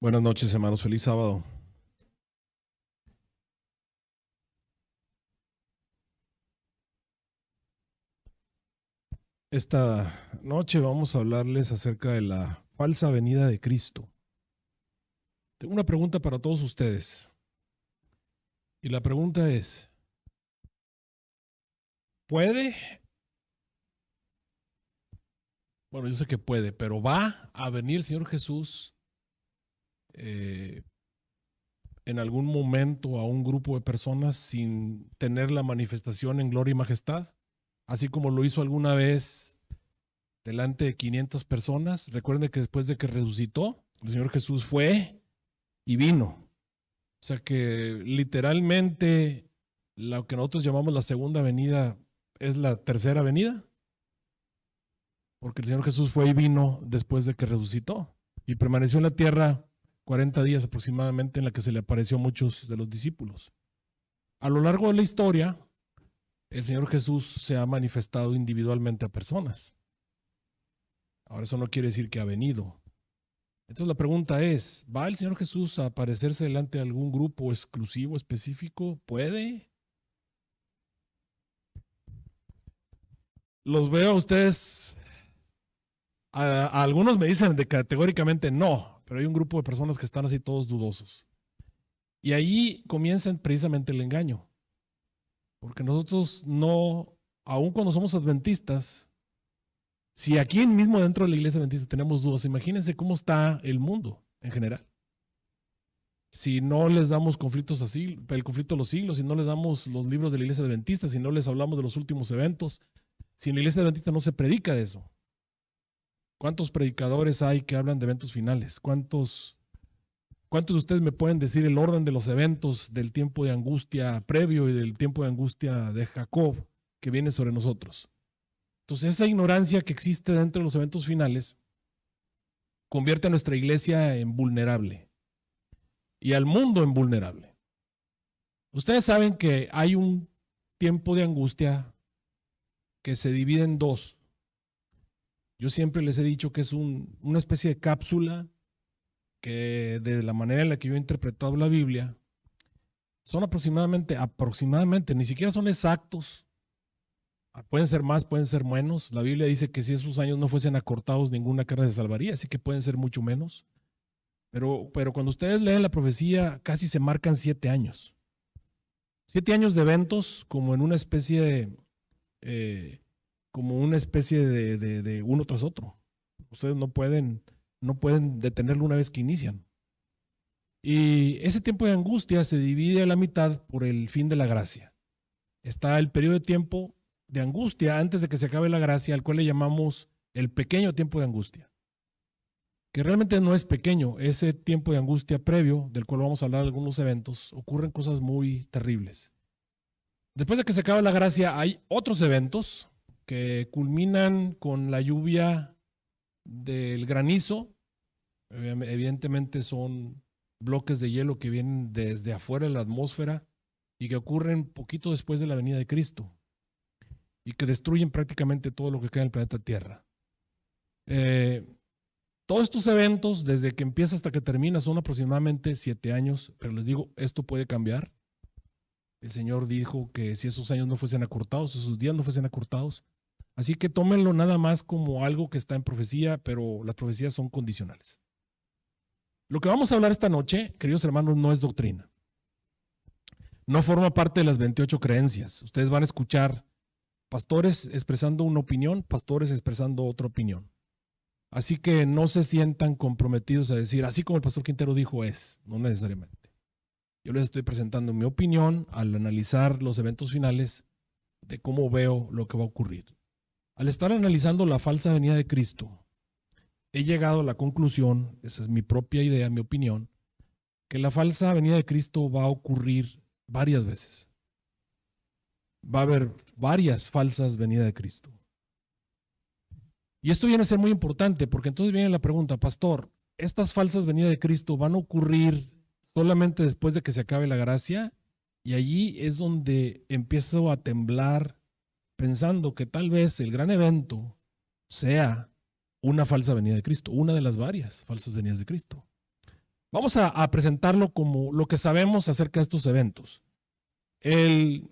Buenas noches, hermanos. Feliz sábado. Esta noche vamos a hablarles acerca de la falsa venida de Cristo. Tengo una pregunta para todos ustedes. Y la pregunta es, ¿puede? Bueno, yo sé que puede, pero ¿va a venir el Señor Jesús en algún momento a un grupo de personas sin tener la manifestación en gloria y majestad? Así como lo hizo alguna vez delante de 500 personas. Recuerden que después de que resucitó, el Señor Jesús fue y vino. O sea que literalmente lo que nosotros llamamos la segunda venida es la tercera venida, porque el Señor Jesús fue y vino después de que resucitó y permaneció en la tierra 40 días aproximadamente, en la que se le apareció a muchos de los discípulos. A lo largo de la historia, el Señor Jesús se ha manifestado individualmente a personas. Ahora, eso no quiere decir que ha venido. Entonces la pregunta es, ¿va el Señor Jesús a aparecerse delante de algún grupo exclusivo, específico? ¿Puede? Los veo a ustedes, a algunos me dicen de categóricamente no, pero hay un grupo de personas que están así todos dudosos. Y ahí comienza precisamente el engaño. Porque nosotros no, aun cuando somos adventistas, si aquí mismo dentro de la iglesia adventista tenemos dudas, imagínense cómo está el mundo en general. Si no les damos conflictos así, el conflicto de los siglos, si no les damos los libros de la iglesia adventista, si no les hablamos de los últimos eventos, si en la iglesia adventista no se predica de eso. ¿Cuántos predicadores hay que hablan de eventos finales? ¿Cuántos de ustedes me pueden decir el orden de los eventos del tiempo de angustia previo y del tiempo de angustia de Jacob que viene sobre nosotros? Entonces, esa ignorancia que existe dentro de los eventos finales convierte a nuestra iglesia en vulnerable y al mundo en vulnerable. Ustedes saben que hay un tiempo de angustia que se divide en dos. Yo siempre les he dicho que es una especie de cápsula que, de la manera en la que yo he interpretado la Biblia, son aproximadamente, ni siquiera son exactos. Pueden ser más, pueden ser menos. La Biblia dice que si esos años no fuesen acortados, ninguna carne se salvaría, así que pueden ser mucho menos. Pero cuando ustedes leen la profecía, casi se marcan 7 años. 7 años de eventos como en una especie de uno tras otro. Ustedes no pueden detenerlo una vez que inician. Y ese tiempo de angustia se divide a la mitad por el fin de la gracia. Está el periodo de tiempo de angustia antes de que se acabe la gracia, al cual le llamamos el pequeño tiempo de angustia, que realmente no es pequeño. Ese tiempo de angustia previo, del cual vamos a hablar de algunos eventos, ocurren cosas muy terribles. Después de que se acabe la gracia, hay otros eventos que culminan con la lluvia del granizo. Evidentemente son bloques de hielo que vienen desde afuera de la atmósfera y que ocurren poquito después de la venida de Cristo y que destruyen prácticamente todo lo que queda en el planeta Tierra. Todos estos eventos, desde que empieza hasta que termina, son aproximadamente 7 años, pero les digo, esto puede cambiar. El Señor dijo que si esos años no fuesen acortados, esos días no fuesen acortados, así que tómenlo nada más como algo que está en profecía, pero las profecías son condicionales. Lo que vamos a hablar esta noche, queridos hermanos, no es doctrina. No forma parte de las 28 creencias. Ustedes van a escuchar pastores expresando una opinión, pastores expresando otra opinión. Así que no se sientan comprometidos a decir, así como el pastor Quintero dijo es, no necesariamente. Yo les estoy presentando mi opinión al analizar los eventos finales de cómo veo lo que va a ocurrir. Al estar analizando la falsa venida de Cristo, he llegado a la conclusión, esa es mi propia idea, mi opinión, que la falsa venida de Cristo va a ocurrir varias veces. Va a haber varias falsas venidas de Cristo. Y esto viene a ser muy importante, porque entonces viene la pregunta, pastor, ¿estas falsas venidas de Cristo van a ocurrir solamente después de que se acabe la gracia? Y allí es donde empiezo a temblar pensando que tal vez el gran evento sea una falsa venida de Cristo, una de las varias falsas venidas de Cristo. Vamos a presentarlo como lo que sabemos acerca de estos eventos. El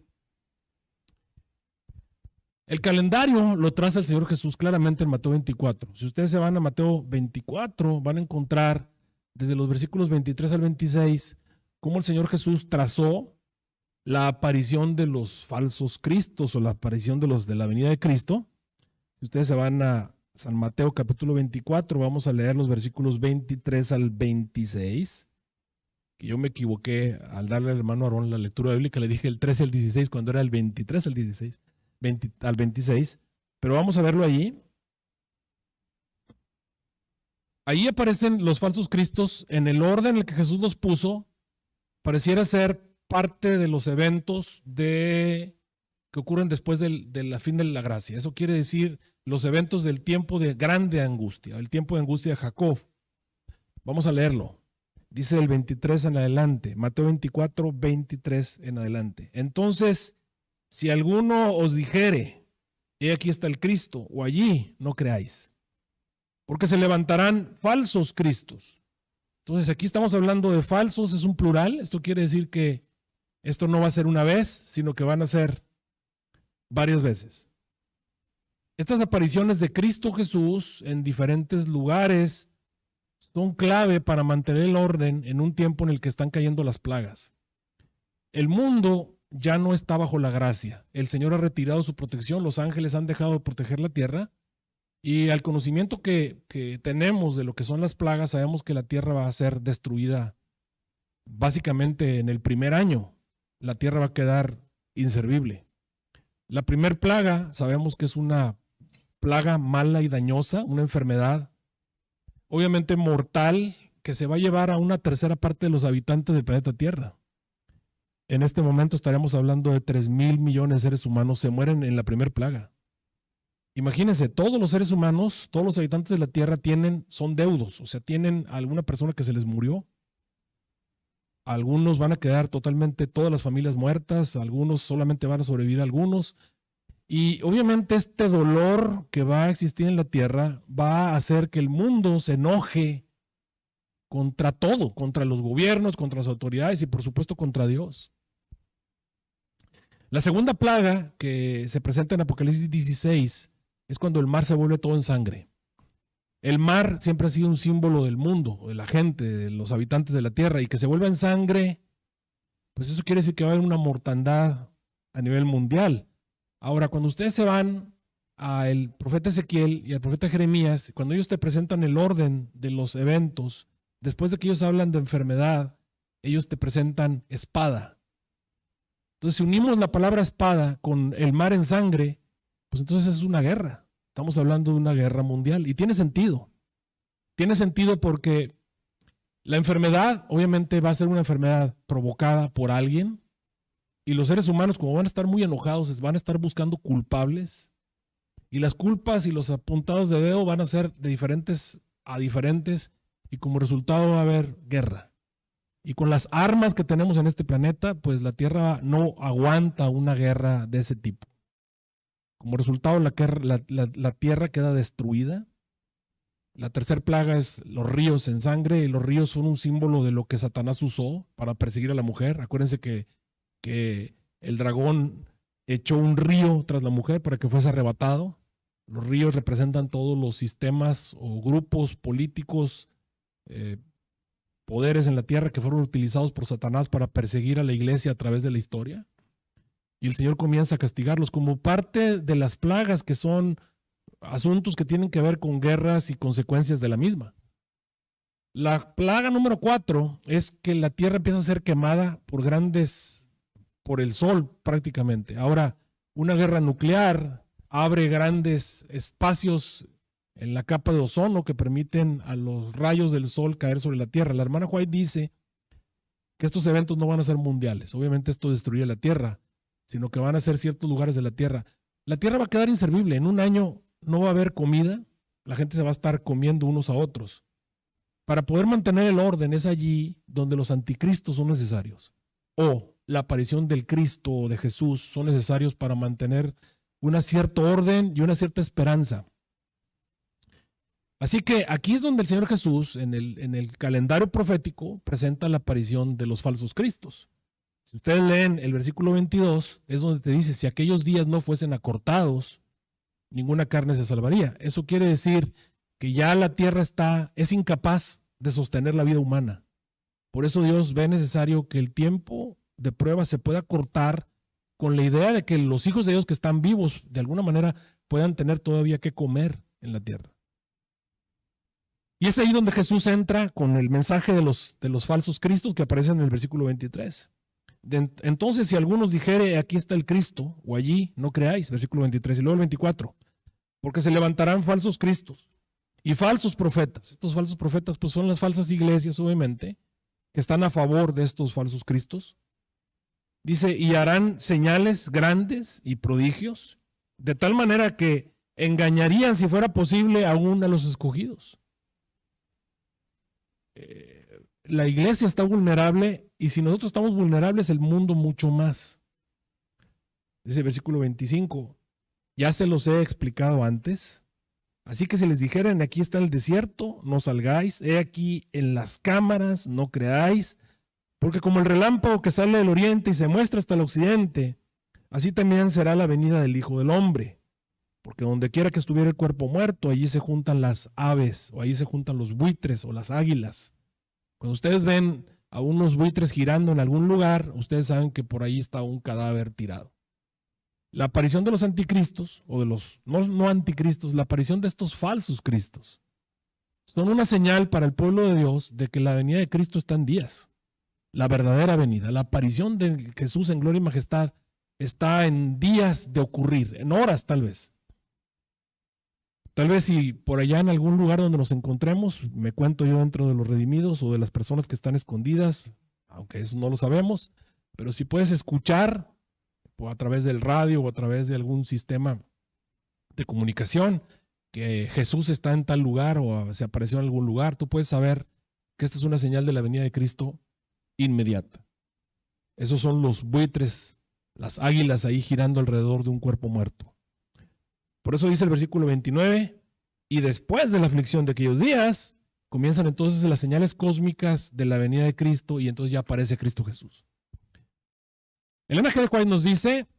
calendario lo traza el Señor Jesús claramente en Mateo 24. Si ustedes se van a Mateo 24, van a encontrar desde los versículos 23 al 26 cómo el Señor Jesús trazó la aparición de los falsos cristos o la aparición de la venida de Cristo. Si ustedes se van a San Mateo capítulo 24, vamos a leer los versículos 23 al 26, que yo me equivoqué al darle al hermano Aarón la lectura bíblica, le dije el 13 al 16 cuando era el 23 al 16, al 26, pero vamos a verlo allí. Ahí aparecen los falsos cristos en el orden en el que Jesús los puso. Pareciera ser parte de los eventos que ocurren después de la fin de la gracia. Eso quiere decir los eventos del tiempo de grande angustia, el tiempo de angustia de Jacob. Vamos a leerlo. Dice el 23 en adelante, Mateo 24, 23 en adelante. Entonces, si alguno os dijere, he aquí está el Cristo, o allí, no creáis, porque se levantarán falsos cristos. Entonces, aquí estamos hablando de falsos, es un plural. Esto quiere decir que esto no va a ser una vez, sino que van a ser varias veces. Estas apariciones de Cristo Jesús en diferentes lugares son clave para mantener el orden en un tiempo en el que están cayendo las plagas. El mundo ya no está bajo la gracia. El Señor ha retirado su protección, los ángeles han dejado de proteger la tierra, y al conocimiento que tenemos de lo que son las plagas, sabemos que la tierra va a ser destruida básicamente en el primer año. La tierra va a quedar inservible. La primer plaga sabemos que es una plaga mala y dañosa, una enfermedad obviamente mortal que se va a llevar a una tercera parte de los habitantes del planeta Tierra. En este momento estaremos hablando de 3,000 millones de seres humanos se mueren en la primera plaga. Imagínense, todos los seres humanos, todos los habitantes de la Tierra son deudos, o sea, tienen a alguna persona que se les murió. Algunos van a quedar totalmente, todas las familias muertas, algunos solamente van a sobrevivir algunos. Y obviamente este dolor que va a existir en la tierra va a hacer que el mundo se enoje contra todo, contra los gobiernos, contra las autoridades y por supuesto contra Dios. La segunda plaga que se presenta en Apocalipsis 16 es cuando el mar se vuelve todo en sangre. El mar siempre ha sido un símbolo del mundo, de la gente, de los habitantes de la tierra, y que se vuelva en sangre, pues eso quiere decir que va a haber una mortandad a nivel mundial. Ahora, cuando ustedes se van al profeta Ezequiel y al profeta Jeremías, cuando ellos te presentan el orden de los eventos, después de que ellos hablan de enfermedad, ellos te presentan espada. Entonces, si unimos la palabra espada con el mar en sangre, pues entonces es una guerra. Estamos hablando de una guerra mundial y tiene sentido. Tiene sentido porque la enfermedad obviamente va a ser una enfermedad provocada por alguien y los seres humanos, como van a estar muy enojados, van a estar buscando culpables y las culpas y los apuntados de dedo van a ser de diferentes a diferentes y como resultado va a haber guerra. Y con las armas que tenemos en este planeta, pues la Tierra no aguanta una guerra de ese tipo. Como resultado, la tierra queda destruida. La tercera plaga es los ríos en sangre, y los ríos son un símbolo de lo que Satanás usó para perseguir a la mujer. Acuérdense que el dragón echó un río tras la mujer para que fuese arrebatado. Los ríos representan todos los sistemas o grupos políticos, poderes en la tierra que fueron utilizados por Satanás para perseguir a la iglesia a través de la historia. Y el Señor comienza a castigarlos como parte de las plagas, que son asuntos que tienen que ver con guerras y consecuencias de la misma. La plaga número 4 es que la tierra empieza a ser quemada por el sol prácticamente. Ahora, una guerra nuclear abre grandes espacios en la capa de ozono que permiten a los rayos del sol caer sobre la tierra. La hermana White dice que estos eventos no van a ser mundiales. Obviamente esto destruye la tierra, sino que van a ser ciertos lugares de la tierra. La tierra va a quedar inservible. En un año no va a haber comida. La gente se va a estar comiendo unos a otros. Para poder mantener el orden es allí donde los anticristos son necesarios. O la aparición del Cristo o de Jesús son necesarios para mantener un cierto orden y una cierta esperanza. Así que aquí es donde el Señor Jesús, en el calendario profético, presenta la aparición de los falsos cristos. Si ustedes leen el versículo 22, es donde te dice, si aquellos días no fuesen acortados, ninguna carne se salvaría. Eso quiere decir que ya la tierra es incapaz de sostener la vida humana. Por eso Dios ve necesario que el tiempo de prueba se pueda cortar con la idea de que los hijos de Dios que están vivos, de alguna manera, puedan tener todavía que comer en la tierra. Y es ahí donde Jesús entra con el mensaje de los falsos cristos que aparecen en el versículo 23. Entonces, si algunos dijere, aquí está el Cristo, o allí, no creáis, versículo 23, y luego el 24, porque se levantarán falsos cristos y falsos profetas. Estos falsos profetas pues son las falsas iglesias, obviamente, que están a favor de estos falsos cristos. Dice, y harán señales grandes y prodigios, de tal manera que engañarían, si fuera posible, aún a los escogidos. La iglesia está vulnerable, y si nosotros estamos vulnerables, el mundo mucho más. Dice el versículo 25, ya se los he explicado antes, así que si les dijeren, aquí está el desierto, no salgáis, he aquí en las cámaras, no creáis, porque como el relámpago que sale del oriente y se muestra hasta el occidente, así también será la venida del Hijo del Hombre. Porque donde quiera que estuviera el cuerpo muerto, allí se juntan las aves, o allí se juntan los buitres o las águilas. Cuando ustedes ven a unos buitres girando en algún lugar, ustedes saben que por ahí está un cadáver tirado. La aparición de los anticristos, o de los no anticristos, la aparición de estos falsos cristos, son una señal para el pueblo de Dios de que la venida de Cristo está en días. La verdadera venida, la aparición de Jesús en gloria y majestad está en días de ocurrir, en horas tal vez. Tal vez si por allá en algún lugar donde nos encontremos, me cuento yo dentro de los redimidos o de las personas que están escondidas, aunque eso no lo sabemos, pero si puedes escuchar o a través del radio o a través de algún sistema de comunicación que Jesús está en tal lugar o se apareció en algún lugar, tú puedes saber que esta es una señal de la venida de Cristo inmediata. Esos son los buitres, las águilas ahí girando alrededor de un cuerpo muerto. Por eso dice el versículo 29, y después de la aflicción de aquellos días, comienzan entonces las señales cósmicas de la venida de Cristo y entonces ya aparece Cristo Jesús. Elena G. de White nos dice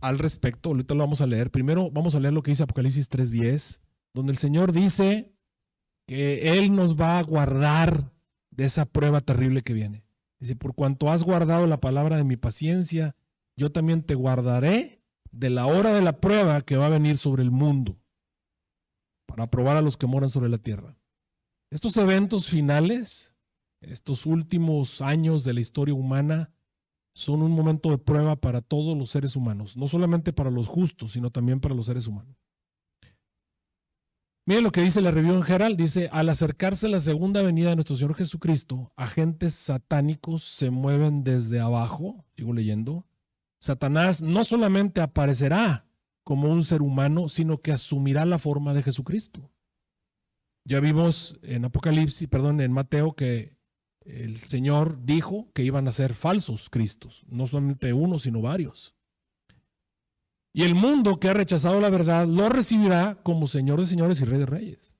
al respecto, ahorita lo vamos a leer, primero vamos a leer lo que dice Apocalipsis 3:10, donde el Señor dice que Él nos va a guardar de esa prueba terrible que viene. Dice, por cuanto has guardado la palabra de mi paciencia, yo también te guardaré de la hora de la prueba que va a venir sobre el mundo para probar a los que moran sobre la tierra. Estos eventos finales, estos últimos años de la historia humana, son un momento de prueba para todos los seres humanos, no solamente para los justos, sino también para los seres humanos. Miren lo que dice la Review en Herald, dice, al acercarse la segunda venida de nuestro Señor Jesucristo, agentes satánicos se mueven desde abajo, sigo leyendo. Satanás no solamente aparecerá como un ser humano, sino que asumirá la forma de Jesucristo. Ya vimos en en Mateo, que el Señor dijo que iban a ser falsos cristos, no solamente uno, sino varios. Y el mundo que ha rechazado la verdad lo recibirá como Señor de señores y Rey de reyes.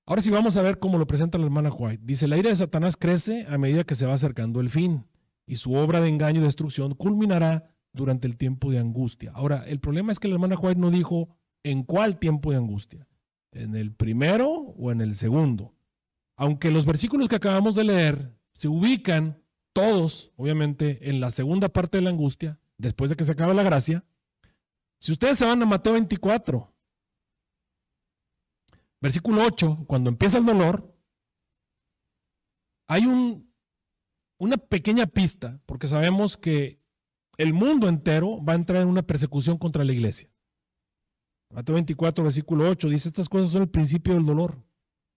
Ahora sí vamos a ver cómo lo presenta la hermana White. Dice, la ira de Satanás crece a medida que se va acercando el fin, y su obra de engaño y destrucción culminará durante el tiempo de angustia. Ahora, el problema es que la hermana White no dijo en cuál tiempo de angustia, en el primero o en el segundo. Aunque los versículos que acabamos de leer se ubican todos, obviamente, en la segunda parte de la angustia, después de que se acaba la gracia. Si ustedes se van a Mateo 24, versículo 8, cuando empieza el dolor, hay una pequeña pista, porque sabemos que el mundo entero va a entrar en una persecución contra la iglesia. Mateo 24, versículo 8, dice, estas cosas son el principio del dolor.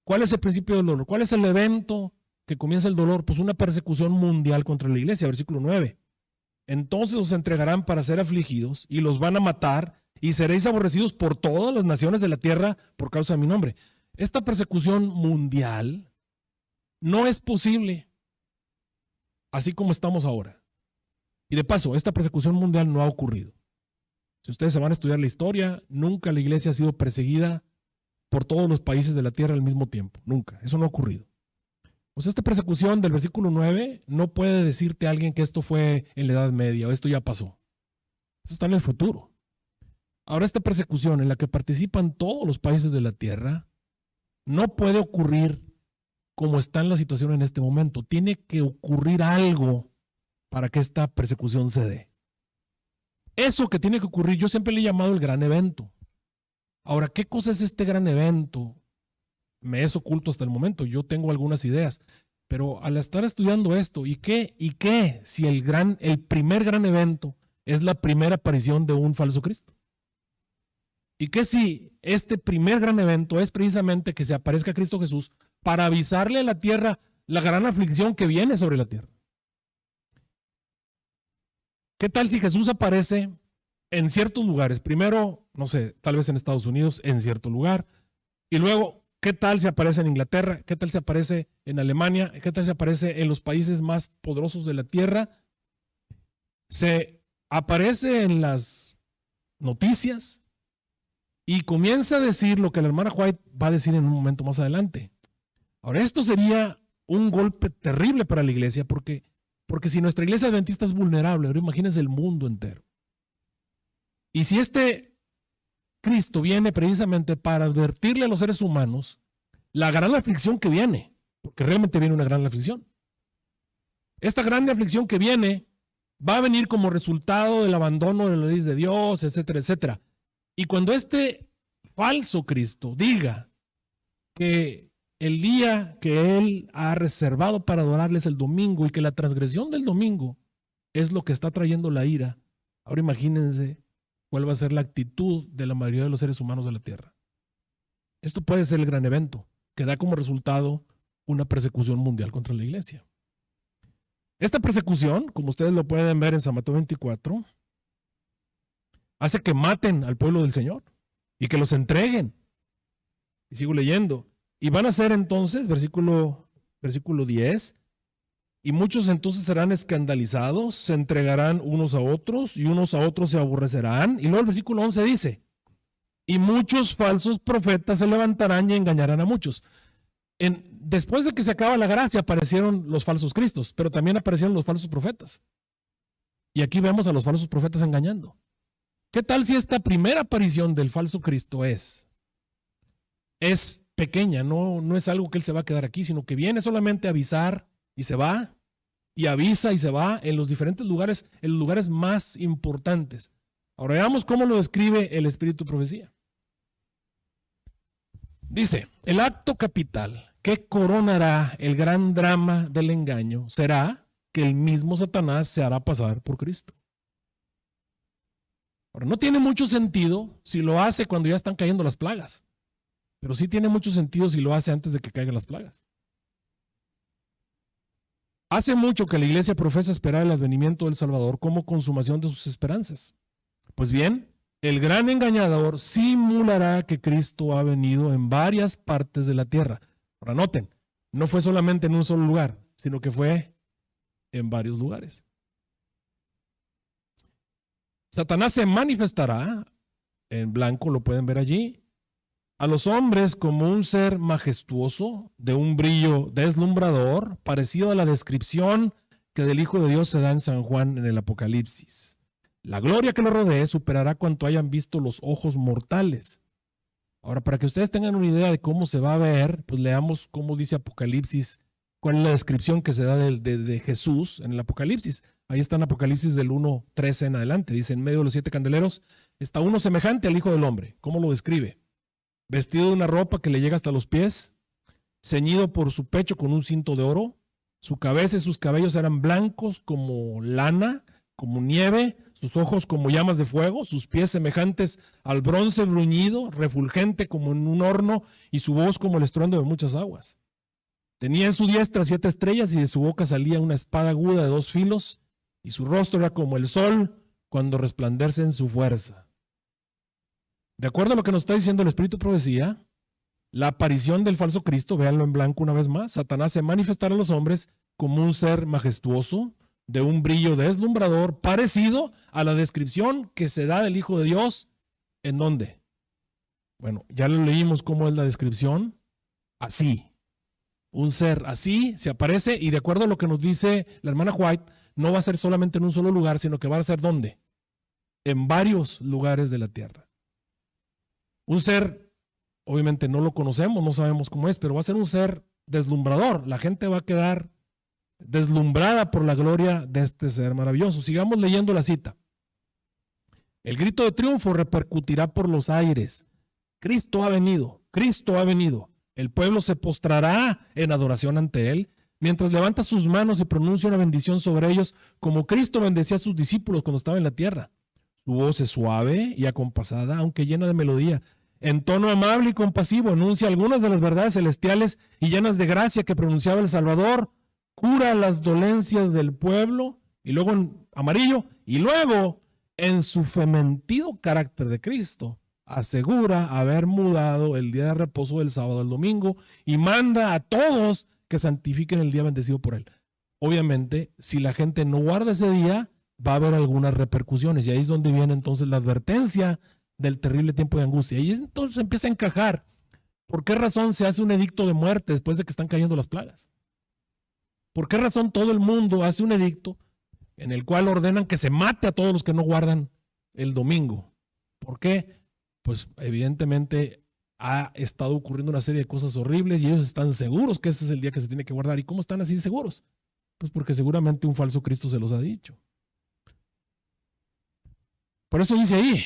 ¿Cuál es el principio del dolor? ¿Cuál es el evento que comienza el dolor? Pues una persecución mundial contra la iglesia, versículo 9. Entonces os entregarán para ser afligidos y los van a matar y seréis aborrecidos por todas las naciones de la tierra por causa de mi nombre. Esta persecución mundial no es posible así como estamos ahora. Y de paso, esta persecución mundial no ha ocurrido. Si ustedes se van a estudiar la historia, nunca la iglesia ha sido perseguida por todos los países de la tierra al mismo tiempo. Nunca. Eso no ha ocurrido. Pues esta persecución del versículo 9 no puede decirte a alguien que esto fue en la Edad Media o esto ya pasó. Eso está en el futuro. Ahora, esta persecución en la que participan todos los países de la tierra no puede ocurrir como está en la situación en este momento. Tiene que ocurrir algo para que esta persecución se dé. Eso que tiene que ocurrir, yo siempre le he llamado el gran evento. Ahora, ¿qué cosa es este gran evento? Me es oculto hasta el momento. Yo tengo algunas ideas. Pero al estar estudiando esto, ¿y qué si el primer gran evento es la primera aparición de un falso Cristo? ¿Y qué si este primer gran evento es precisamente que se aparezca Cristo Jesús para avisarle a la tierra la gran aflicción que viene sobre la tierra? ¿Qué tal si Jesús aparece en ciertos lugares? Primero, no sé, tal vez en Estados Unidos, en cierto lugar. Y luego, ¿qué tal si aparece en Inglaterra? ¿Qué tal si aparece en Alemania? ¿Qué tal si aparece en los países más poderosos de la tierra? Se aparece en las noticias y comienza a decir lo que la hermana White va a decir en un momento más adelante. Ahora, esto sería un golpe terrible para la iglesia porque si nuestra iglesia adventista es vulnerable, ahora imagínense el mundo entero. Y si este Cristo viene precisamente para advertirle a los seres humanos la gran aflicción que viene, porque realmente viene una gran aflicción. Esta gran aflicción que viene va a venir como resultado del abandono de la ley de Dios, etcétera, etcétera. Y cuando este falso Cristo diga que el día que Él ha reservado para adorarles el domingo y que la transgresión del domingo es lo que está trayendo la ira, ahora imagínense cuál va a ser la actitud de la mayoría de los seres humanos de la tierra. Esto puede ser el gran evento que da como resultado una persecución mundial contra la iglesia. Esta persecución, como ustedes lo pueden ver en San Mateo 24, hace que maten al pueblo del Señor y que los entreguen. Y sigo leyendo. Y van a ser entonces, versículo 10, y muchos entonces serán escandalizados, se entregarán unos a otros y unos a otros se aborrecerán. Y luego el versículo 11 dice, y muchos falsos profetas se levantarán y engañarán a muchos. Después de que se acaba la gracia aparecieron los falsos cristos, pero también aparecieron los falsos profetas. Y aquí vemos a los falsos profetas engañando. ¿Qué tal si esta primera aparición del falso Cristo es pequeña, no es algo que Él se va a quedar aquí, sino que viene solamente a avisar y se va, y avisa y se va en los diferentes lugares, en los lugares más importantes? Ahora veamos cómo lo describe el Espíritu de Profecía. Dice, el acto capital que coronará el gran drama del engaño será que el mismo Satanás se hará pasar por Cristo. Ahora, no tiene mucho sentido si lo hace cuando ya están cayendo las plagas, pero sí tiene mucho sentido si lo hace antes de que caigan las plagas. Hace mucho que la iglesia profesa esperar el advenimiento del Salvador como consumación de sus esperanzas. Pues bien, el gran engañador simulará que Cristo ha venido en varias partes de la tierra. Ahora noten, no fue solamente en un solo lugar, sino que fue en varios lugares. Satanás se manifestará, en blanco lo pueden ver allí, a los hombres como un ser majestuoso, de un brillo deslumbrador, parecido a la descripción que del Hijo de Dios se da en San Juan en el Apocalipsis. La gloria que lo rodee superará cuanto hayan visto los ojos mortales. Ahora, para que ustedes tengan una idea de cómo se va a ver, pues leamos cómo dice Apocalipsis, cuál es la descripción que se da de Jesús en el Apocalipsis. Ahí está en Apocalipsis del 1:13 en adelante. Dice, en medio de los 7 candeleros está uno semejante al Hijo del Hombre. ¿Cómo lo describe? Vestido de una ropa que le llega hasta los pies, ceñido por su pecho con un cinto de oro. Su cabeza y sus cabellos eran blancos como lana, como nieve, sus ojos como llamas de fuego, sus pies semejantes al bronce bruñido, refulgente como en un horno, y su voz como el estruendo de muchas aguas. Tenía en su diestra 7 estrellas y de su boca salía una espada aguda de 2 filos, y su rostro era como el sol cuando resplandece en su fuerza. De acuerdo a lo que nos está diciendo el Espíritu de Profecía, la aparición del falso Cristo, véanlo en blanco una vez más, Satanás se manifestará a los hombres como un ser majestuoso, de un brillo deslumbrador parecido a la descripción que se da del Hijo de Dios. ¿En dónde? Bueno, ya lo leímos cómo es la descripción. Así. Un ser así se aparece y de acuerdo a lo que nos dice la hermana White, no va a ser solamente en un solo lugar, sino que va a ser ¿dónde? En varios lugares de la tierra. Un ser, obviamente no lo conocemos, no sabemos cómo es, pero va a ser un ser deslumbrador. La gente va a quedar deslumbrada por la gloria de este ser maravilloso. Sigamos leyendo la cita. El grito de triunfo repercutirá por los aires. Cristo ha venido, Cristo ha venido. El pueblo se postrará en adoración ante él, mientras levanta sus manos y pronuncia una bendición sobre ellos, como Cristo bendecía a sus discípulos cuando estaba en la tierra. Su voz es suave y acompasada, aunque llena de melodía. En tono amable y compasivo enuncia algunas de las verdades celestiales y llenas de gracia que pronunciaba el Salvador. Cura las dolencias del pueblo, y luego en amarillo, y luego en su fementido carácter de Cristo asegura haber mudado el día de reposo del sábado al domingo y manda a todos que santifiquen el día bendecido por él. Obviamente, si la gente no guarda ese día, va a haber algunas repercusiones, y ahí es donde viene entonces la advertencia del terrible tiempo de angustia. Y entonces empieza a encajar. ¿Por qué razón se hace un edicto de muerte después de que están cayendo las plagas? ¿Por qué razón todo el mundo hace un edicto en el cual ordenan que se mate a todos los que no guardan el domingo? ¿Por qué? Pues evidentemente ha estado ocurriendo una serie de cosas horribles y ellos están seguros que ese es el día que se tiene que guardar. ¿Y cómo están así seguros? Pues porque seguramente un falso Cristo se los ha dicho. Por eso dice ahí,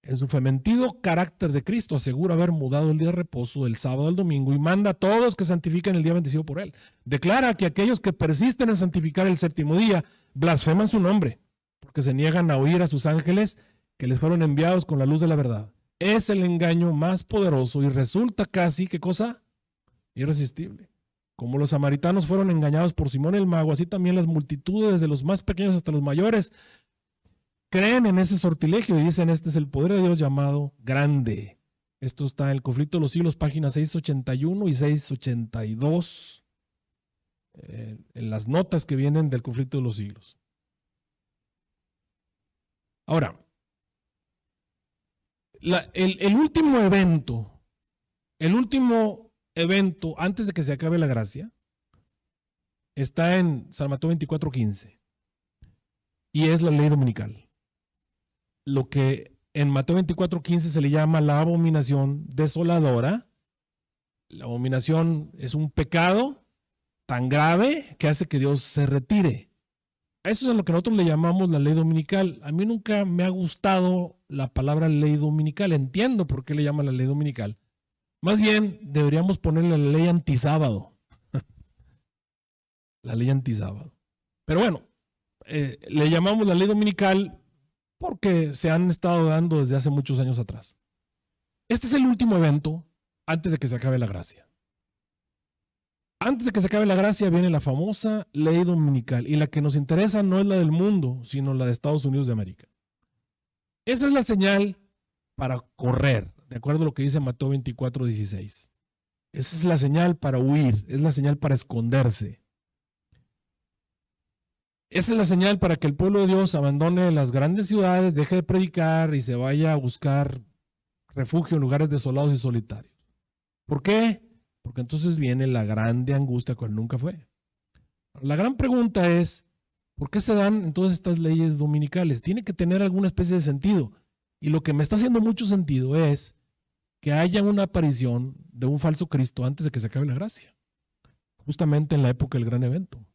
en su fementido carácter de Cristo asegura haber mudado el día de reposo del sábado al domingo y manda a todos que santifiquen el día bendecido por él. Declara que aquellos que persisten en santificar el séptimo día blasfeman su nombre, porque se niegan a oír a sus ángeles que les fueron enviados con la luz de la verdad. Es el engaño más poderoso y resulta casi, ¿qué cosa? Irresistible. Como los samaritanos fueron engañados por Simón el mago, así también las multitudes, desde los más pequeños hasta los mayores, creen en ese sortilegio y dicen, este es el poder de Dios llamado grande. Esto está en el Conflicto de los Siglos, páginas 681 y 682, en las notas que vienen del Conflicto de los Siglos. Ahora, el último evento antes de que se acabe la gracia está en San Mateo 24:15 y es la ley dominical. Lo que en Mateo 24:15 se le llama la abominación desoladora. La abominación es un pecado tan grave que hace que Dios se retire. Eso es a lo que nosotros le llamamos la ley dominical. A mí nunca me ha gustado la palabra ley dominical. Entiendo por qué le llaman la ley dominical. Más bien deberíamos ponerle la ley antisábado. La ley antisábado. Pero bueno, le llamamos la ley dominical porque se han estado dando desde hace muchos años atrás. Este es el último evento antes de que se acabe la gracia. Antes de que se acabe la gracia viene la famosa ley dominical, y la que nos interesa no es la del mundo, sino la de Estados Unidos de América. Esa es la señal para correr, de acuerdo a lo que dice Mateo 24:16. Esa es la señal para huir, es la señal para esconderse. Esa es la señal para que el pueblo de Dios abandone las grandes ciudades, deje de predicar y se vaya a buscar refugio en lugares desolados y solitarios. ¿Por qué? Porque entonces viene la grande angustia cual nunca fue. La gran pregunta es, ¿por qué se dan entonces estas leyes dominicales? Tiene que tener alguna especie de sentido. Y lo que me está haciendo mucho sentido es que haya una aparición de un falso Cristo antes de que se acabe la gracia. Justamente en la época del gran evento.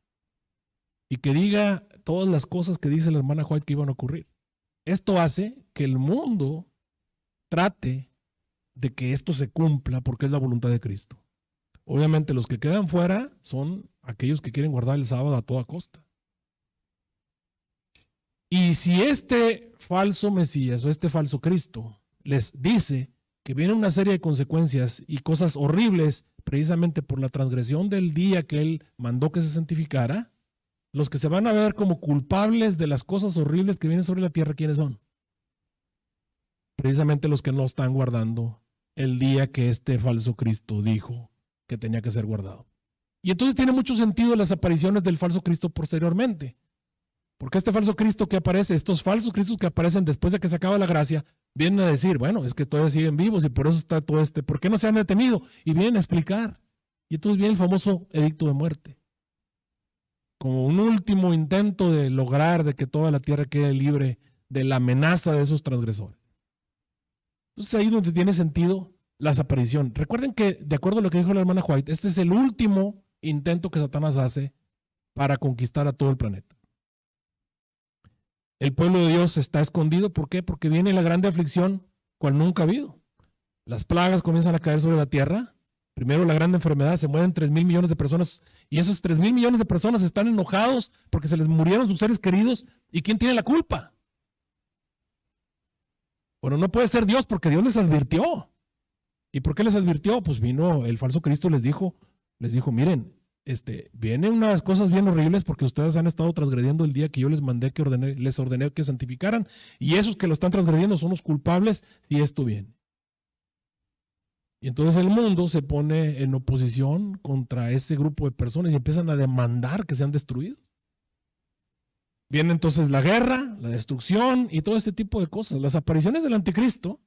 Y que diga todas las cosas que dice la hermana White que iban a ocurrir. Esto hace que el mundo trate de que esto se cumpla porque es la voluntad de Cristo. Obviamente los que quedan fuera son aquellos que quieren guardar el sábado a toda costa. Y si este falso Mesías o este falso Cristo les dice que viene una serie de consecuencias y cosas horribles precisamente por la transgresión del día que él mandó que se santificara, los que se van a ver como culpables de las cosas horribles que vienen sobre la tierra, ¿quiénes son? Precisamente los que no están guardando el día que este falso Cristo dijo que tenía que ser guardado. Y entonces tiene mucho sentido las apariciones del falso Cristo posteriormente. Porque este falso Cristo que aparece, estos falsos Cristos que aparecen después de que se acaba la gracia, vienen a decir, bueno, es que todavía siguen vivos y por eso está todo ¿por qué no se han detenido? Y vienen a explicar. Y entonces viene el famoso edicto de muerte. Como un último intento de lograr de que toda la tierra quede libre de la amenaza de esos transgresores. Entonces ahí es donde tiene sentido la desaparición. Recuerden que, de acuerdo a lo que dijo la hermana White, este es el último intento que Satanás hace para conquistar a todo el planeta. El pueblo de Dios está escondido. ¿Por qué? Porque viene la grande aflicción cual nunca ha habido. Las plagas comienzan a caer sobre la tierra. Primero la grande enfermedad, se mueren 3,000 millones de personas y esos 3,000 millones de personas están enojados porque se les murieron sus seres queridos. ¿Y quién tiene la culpa? Bueno, no puede ser Dios porque Dios les advirtió. ¿Y por qué les advirtió? Pues vino el falso Cristo, les dijo, miren, vienen unas cosas bien horribles porque ustedes han estado transgrediendo el día que yo les mandé les ordené que santificaran, y esos que lo están transgrediendo son los culpables si esto viene. Y entonces el mundo se pone en oposición contra ese grupo de personas y empiezan a demandar que sean destruidos. Viene entonces la guerra, la destrucción y todo este tipo de cosas. Las apariciones del anticristo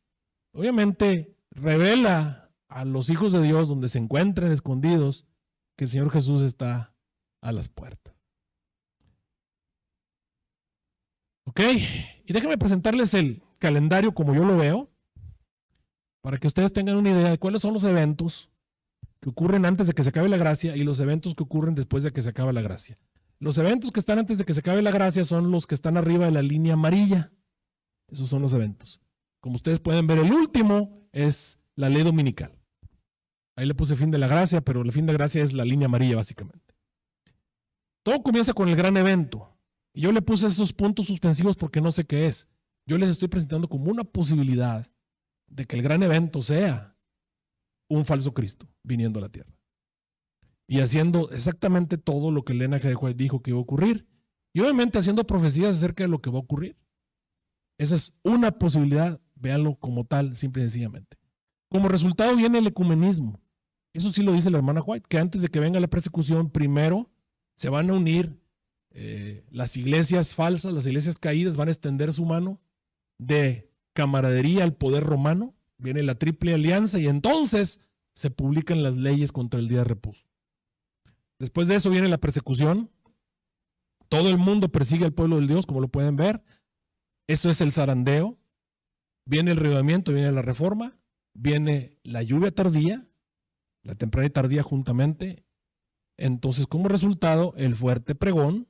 obviamente revela a los hijos de Dios donde se encuentren escondidos que el Señor Jesús está a las puertas. Ok, y déjenme presentarles el calendario como yo lo veo, para que ustedes tengan una idea de cuáles son los eventos que ocurren antes de que se acabe la gracia y los eventos que ocurren después de que se acabe la gracia. Los eventos que están antes de que se acabe la gracia son los que están arriba de la línea amarilla. Esos son los eventos. Como ustedes pueden ver, el último es la ley dominical. Ahí le puse fin de la gracia, pero el fin de gracia es la línea amarilla básicamente. Todo comienza con el gran evento. Y yo le puse esos puntos suspensivos porque no sé qué es. Yo les estoy presentando como una posibilidad de que el gran evento sea un falso Cristo viniendo a la tierra y haciendo exactamente todo lo que Elena G. White dijo que iba a ocurrir, y obviamente haciendo profecías acerca de lo que va a ocurrir. Esa es una posibilidad, véanlo como tal, simple y sencillamente. Como resultado viene el ecumenismo. Eso sí lo dice la hermana White, que antes de que venga la persecución, primero se van a unir las iglesias falsas, las iglesias caídas, van a extender su mano de camaradería al poder romano, viene la triple alianza y entonces se publican las leyes contra el día de reposo. Después de eso viene la persecución. Todo el mundo persigue al pueblo de Dios, como lo pueden ver. Eso es el zarandeo. Viene el revivimiento, viene la reforma, viene la lluvia tardía, la temprana y tardía juntamente. Entonces, como resultado, el fuerte pregón.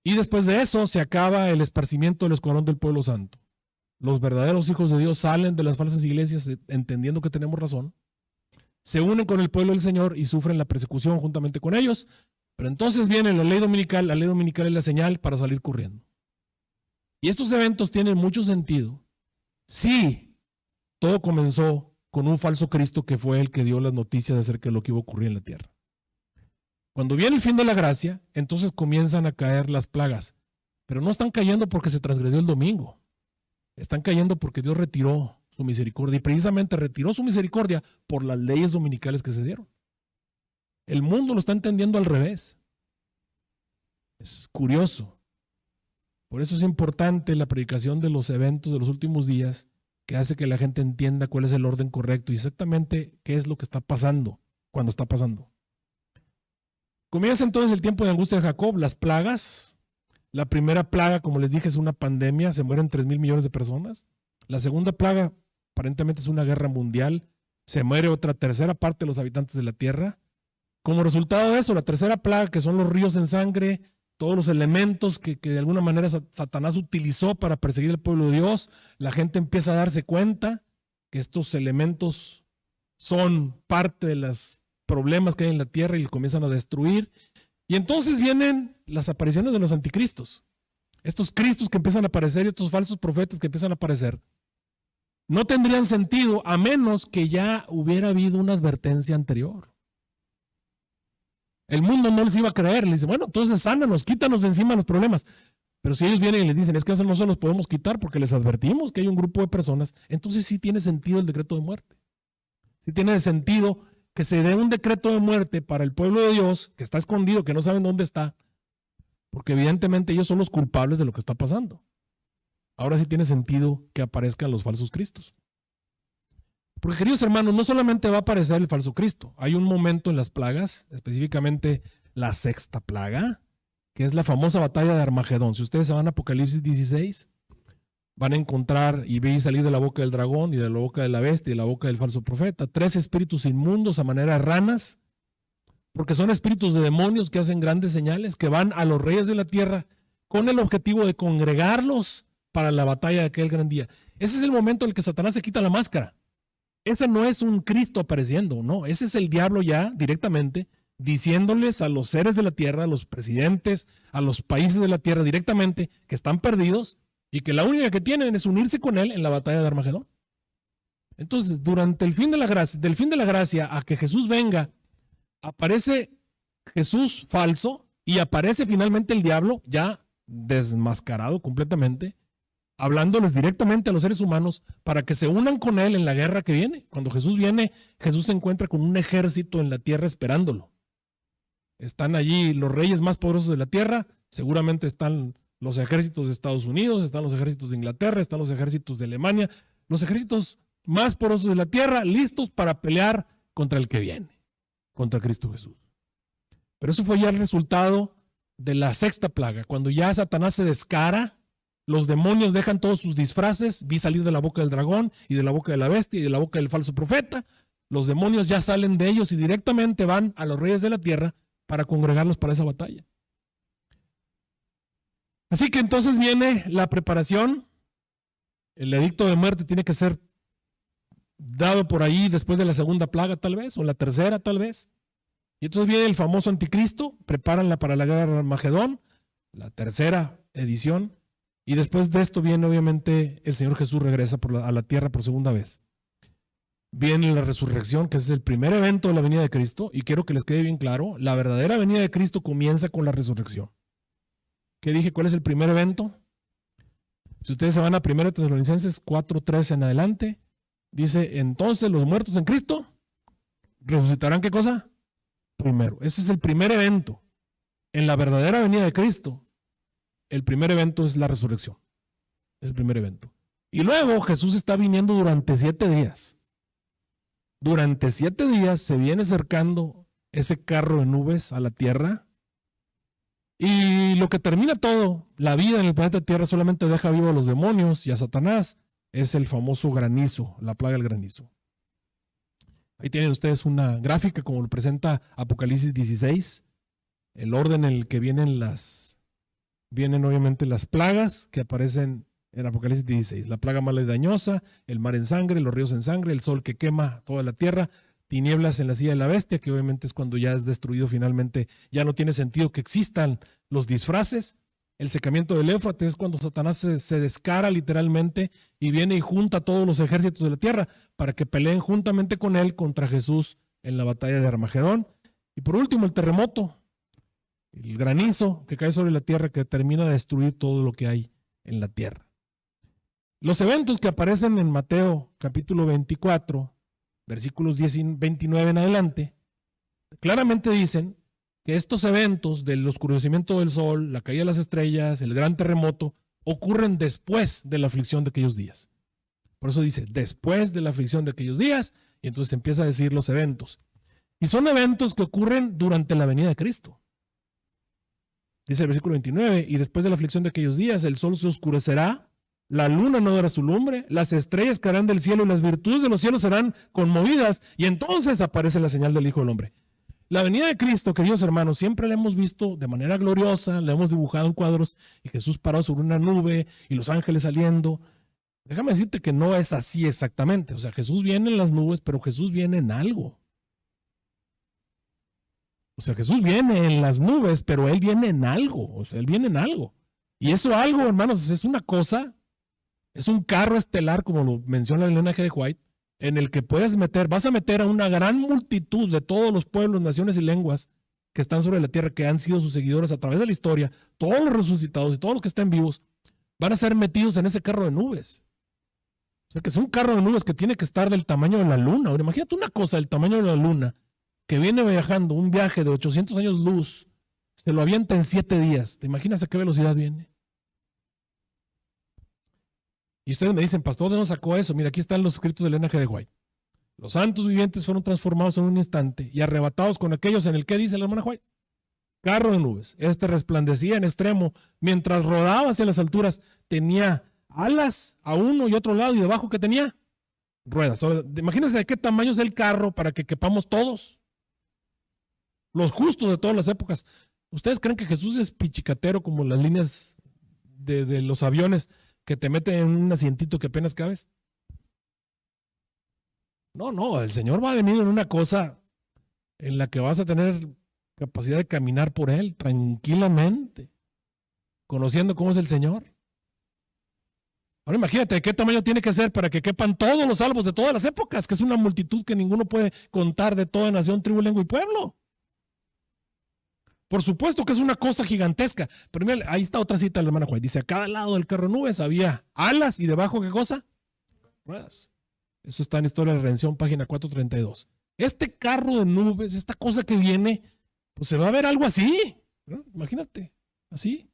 Y después de eso se acaba el esparcimiento del escuadrón del pueblo santo. Los verdaderos hijos de Dios salen de las falsas iglesias entendiendo que tenemos razón, se unen con el pueblo del Señor y sufren la persecución juntamente con ellos. Pero entonces viene la ley dominical es la señal para salir corriendo. Y estos eventos tienen mucho sentido. Sí, todo comenzó con un falso Cristo que fue el que dio las noticias acerca de lo que iba a ocurrir en la tierra. Cuando viene el fin de la gracia, entonces comienzan a caer las plagas. Pero no están cayendo porque se transgredió el domingo. Están cayendo porque Dios retiró su misericordia y precisamente retiró su misericordia por las leyes dominicales que se dieron. El mundo lo está entendiendo al revés. Es curioso. Por eso es importante la predicación de los eventos de los últimos días, que hace que la gente entienda cuál es el orden correcto y exactamente qué es lo que está pasando cuando está pasando. Comienza entonces el tiempo de angustia de Jacob, las plagas. La primera plaga, como les dije, es una pandemia, se mueren 3,000 millones de personas. La segunda plaga, aparentemente, es una guerra mundial, se muere otra tercera parte de los habitantes de la tierra. Como resultado de eso, la tercera plaga, que son los ríos en sangre, todos los elementos que de alguna manera Satanás utilizó para perseguir al pueblo de Dios, la gente empieza a darse cuenta que estos elementos son parte de los problemas que hay en la tierra y comienzan a destruir. Y entonces vienen las apariciones de los anticristos. Estos cristos que empiezan a aparecer y estos falsos profetas que empiezan a aparecer no tendrían sentido a menos que ya hubiera habido una advertencia anterior. El mundo no les iba a creer, le dice, bueno, entonces sánanos, quítanos de encima los problemas. Pero si ellos vienen y les dicen, es que eso no se los podemos quitar porque les advertimos que hay un grupo de personas, entonces sí tiene sentido el decreto de muerte. Sí tiene sentido que se dé un decreto de muerte para el pueblo de Dios, que está escondido, que no saben dónde está, porque evidentemente ellos son los culpables de lo que está pasando. Ahora sí tiene sentido que aparezcan los falsos cristos. Porque, queridos hermanos, no solamente va a aparecer el falso Cristo. Hay un momento en las plagas, específicamente la sexta plaga, que es la famosa batalla de Armagedón. Si ustedes se van a Apocalipsis 16, van a encontrar y veis salir de la boca del dragón y de la boca de la bestia y de la boca del falso profeta 3 espíritus inmundos a manera de ranas, porque son espíritus de demonios que hacen grandes señales, que van a los reyes de la tierra con el objetivo de congregarlos para la batalla de aquel gran día. Ese es el momento en el que Satanás se quita la máscara. Ese no es un Cristo apareciendo, no. Ese es el diablo ya directamente diciéndoles a los seres de la tierra, a los presidentes, a los países de la tierra directamente que están perdidos y que la única que tienen es unirse con él en la batalla de Armagedón. Entonces, durante el fin de la gracia, del fin de la gracia a que Jesús venga, aparece Jesús falso y aparece finalmente el diablo ya desmascarado completamente, hablándoles directamente a los seres humanos para que se unan con él en la guerra que viene. Cuando Jesús viene, Jesús se encuentra con un ejército en la tierra esperándolo. Están allí los reyes más poderosos de la tierra, seguramente están los ejércitos de Estados Unidos, están los ejércitos de Inglaterra, están los ejércitos de Alemania, los ejércitos más poderosos de la tierra, listos para pelear contra el que viene, contra Cristo Jesús. Pero eso fue ya el resultado de la sexta plaga, cuando ya Satanás se descara. Los demonios dejan todos sus disfraces. Vi salir de la boca del dragón y de la boca de la bestia y de la boca del falso profeta. Los demonios ya salen de ellos y directamente van a los reyes de la tierra para congregarlos para esa batalla. Así que entonces viene la preparación. El edicto de muerte tiene que ser dado por ahí después de la segunda plaga tal vez, o la tercera tal vez. Y entonces viene el famoso anticristo. Prepáranla para la guerra de Armagedón, la tercera edición. Y después de esto viene obviamente el Señor Jesús regresa a la tierra por segunda vez. Viene la resurrección, que es el primer evento de la venida de Cristo. Y quiero que les quede bien claro, la verdadera venida de Cristo comienza con la resurrección. ¿Qué dije? ¿Cuál es el primer evento? Si ustedes se van a 1 Tesalonicenses 4:13 en adelante, dice, entonces los muertos en Cristo resucitarán, ¿qué cosa? Primero. Ese es el primer evento. En la verdadera venida de Cristo, el primer evento es la resurrección. Es el primer evento. Y luego Jesús está viniendo durante 7 días. Durante 7 días se viene acercando ese carro de nubes a la tierra. Y lo que termina todo, la vida en el planeta Tierra solamente deja vivo a los demonios y a Satanás, es el famoso granizo, la plaga del granizo. Ahí tienen ustedes una gráfica como lo presenta Apocalipsis 16, el orden en el que vienen obviamente las plagas que aparecen en Apocalipsis 16. La plaga mala y dañosa, el mar en sangre, los ríos en sangre, el sol que quema toda la tierra, tinieblas en la silla de la bestia, que obviamente es cuando ya es destruido finalmente, ya no tiene sentido que existan los disfraces. El secamiento del Éufrates es cuando Satanás se descara literalmente y viene y junta a todos los ejércitos de la tierra para que peleen juntamente con él contra Jesús en la batalla de Armagedón. Y por último, el terremoto, el granizo que cae sobre la tierra que termina de destruir todo lo que hay en la tierra. Los eventos que aparecen en Mateo capítulo 24, versículos 29 en adelante, claramente dicen que estos eventos del oscurecimiento del sol, la caída de las estrellas, el gran terremoto, ocurren después de la aflicción de aquellos días. Por eso dice, después de la aflicción de aquellos días, y entonces empieza a decir los eventos. Y son eventos que ocurren durante la venida de Cristo. Dice el versículo 29, y después de la aflicción de aquellos días, el sol se oscurecerá, la luna no dará su lumbre, las estrellas caerán del cielo y las virtudes de los cielos serán conmovidas, y entonces aparece la señal del Hijo del Hombre. La venida de Cristo, queridos hermanos, siempre la hemos visto de manera gloriosa, la hemos dibujado en cuadros, y Jesús parado sobre una nube, y los ángeles saliendo. Déjame decirte que no es así exactamente. O sea, Jesús viene en las nubes, pero Jesús viene en algo. O sea, Jesús viene en las nubes, pero Él viene en algo. O sea, Él viene en algo. Y eso algo, hermanos, es una cosa, es un carro estelar, como lo menciona Elena G. de White, en el que vas a meter a una gran multitud de todos los pueblos, naciones y lenguas que están sobre la tierra, que han sido sus seguidores a través de la historia, todos los resucitados y todos los que estén vivos, van a ser metidos en ese carro de nubes. O sea, que es un carro de nubes que tiene que estar del tamaño de la luna. Ahora, imagínate una cosa del tamaño de la luna, que viene viajando un viaje de 800 años luz Se lo avienta en 7 días. ¿Te imaginas a qué velocidad viene? Y ustedes me dicen, pastor, ¿de dónde sacó eso? Mira, aquí están los escritos de Elena G. de White. Los santos vivientes fueron transformados en un instante y arrebatados con aquellos en el que dice la hermana White. Carro de nubes. Este resplandecía en extremo. Mientras rodaba hacia las alturas, tenía alas a uno y otro lado, y debajo que tenía ruedas. Ahora, imagínense de qué tamaño es el carro para que quepamos todos. Los justos de todas las épocas. ¿Ustedes creen que Jesús es pichicatero como las líneas de los aviones que te meten en un asientito que apenas cabes? No, el Señor va a venir en una cosa en la que vas a tener capacidad de caminar por Él tranquilamente, conociendo cómo es el Señor. Ahora imagínate qué tamaño tiene que ser para que quepan todos los salvos de todas las épocas, que es una multitud que ninguno puede contar, de toda nación, tribu, lengua y pueblo. Por supuesto que es una cosa gigantesca. Pero mira, ahí está otra cita de la hermana Juárez. Dice, a cada lado del carro de nubes había alas y debajo, ¿qué cosa? Ruedas. Eso está en Historia de la Redención, página 432. Este carro de nubes, esta cosa que viene, pues se va a ver algo así, ¿no? Imagínate, así.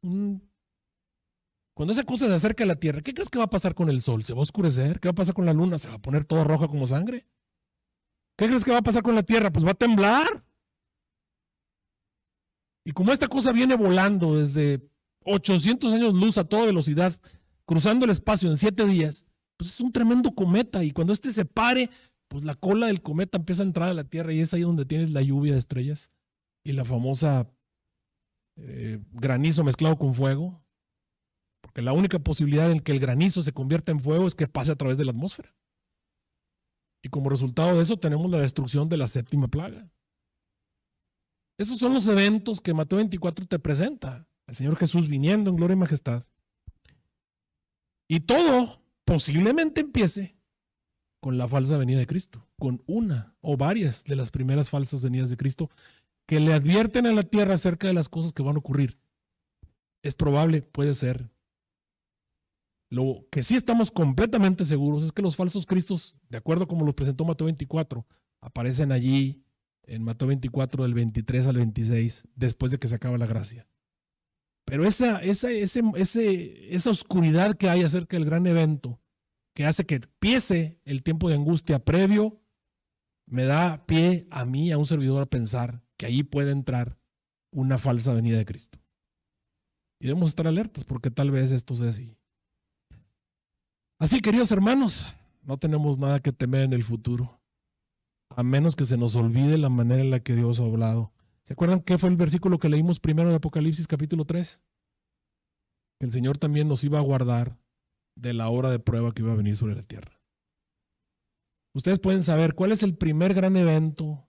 Cuando esa cosa se acerca a la Tierra, ¿qué crees que va a pasar con el Sol? ¿Se va a oscurecer? ¿Qué va a pasar con la Luna? ¿Se va a poner toda roja como sangre? ¿Qué crees que va a pasar con la Tierra? Pues va a temblar. Y como esta cosa viene volando desde 800 años luz a toda velocidad, cruzando el espacio en 7 días, pues es un tremendo cometa. Y cuando este se pare, pues la cola del cometa empieza a entrar a la Tierra y es ahí donde tienes la lluvia de estrellas y la famosa granizo mezclado con fuego. Porque la única posibilidad en que el granizo se convierta en fuego es que pase a través de la atmósfera. Y como resultado de eso tenemos la destrucción de la 7ª plaga. Esos son los eventos que Mateo 24 te presenta. El Señor Jesús viniendo en gloria y majestad. Y todo posiblemente empiece con la falsa venida de Cristo, con una o varias de las primeras falsas venidas de Cristo que le advierten a la tierra acerca de las cosas que van a ocurrir. Es probable, puede ser. Lo que sí estamos completamente seguros es que los falsos cristos, de acuerdo como los presentó Mateo 24, aparecen allí en Mateo 24 del 23 al 26, después de que se acaba la gracia. Pero esa oscuridad que hay acerca del gran evento, que hace que empiece el tiempo de angustia previo, me da pie a mí, a un servidor, a pensar que ahí puede entrar una falsa venida de Cristo. Y debemos estar alertas porque tal vez esto sea así. Así, queridos hermanos, no tenemos nada que temer en el futuro, a menos que se nos olvide la manera en la que Dios ha hablado. ¿Se acuerdan qué fue el versículo que leímos primero de Apocalipsis capítulo 3? Que el Señor también nos iba a guardar de la hora de prueba que iba a venir sobre la tierra. Ustedes pueden saber cuál es el primer gran evento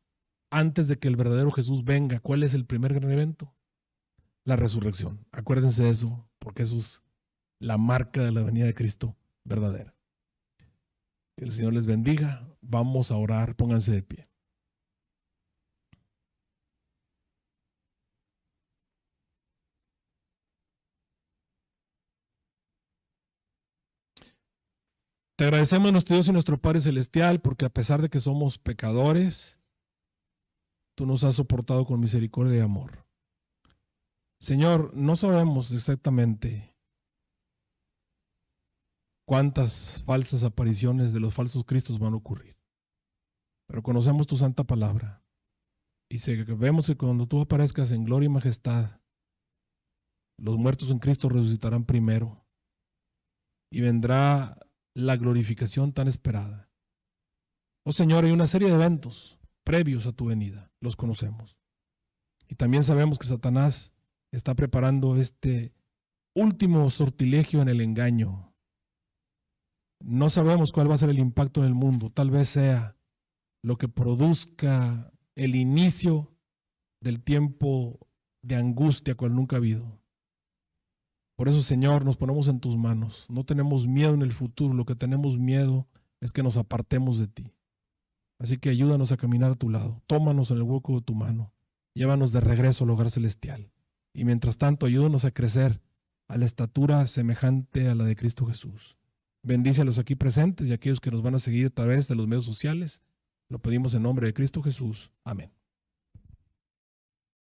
antes de que el verdadero Jesús venga. ¿Cuál es el primer gran evento? La resurrección. Acuérdense de eso, porque eso es la marca de la venida de Cristo verdadera. Que el Señor les bendiga. Vamos a orar. Pónganse de pie. Te agradecemos, nuestro Dios y nuestro Padre Celestial, porque a pesar de que somos pecadores, tú nos has soportado con misericordia y amor. Señor, no sabemos exactamente cuántas falsas apariciones de los falsos cristos van a ocurrir, pero conocemos tu santa palabra y sabemos que cuando tú aparezcas en gloria y majestad, los muertos en Cristo resucitarán primero y vendrá la glorificación tan esperada. Oh Señor, hay una serie de eventos previos a tu venida, los conocemos. Y también sabemos que Satanás está preparando este último sortilegio en el engaño. No sabemos cuál va a ser el impacto en el mundo, tal vez sea lo que produzca el inicio del tiempo de angustia cual nunca ha habido. Por eso, Señor, nos ponemos en tus manos. No tenemos miedo en el futuro. Lo que tenemos miedo es que nos apartemos de ti. Así que ayúdanos a caminar a tu lado. Tómanos en el hueco de tu mano. Llévanos de regreso al hogar celestial. Y mientras tanto, ayúdanos a crecer a la estatura semejante a la de Cristo Jesús. Bendice a los aquí presentes y a aquellos que nos van a seguir a través de los medios sociales. Lo pedimos en nombre de Cristo Jesús. Amén.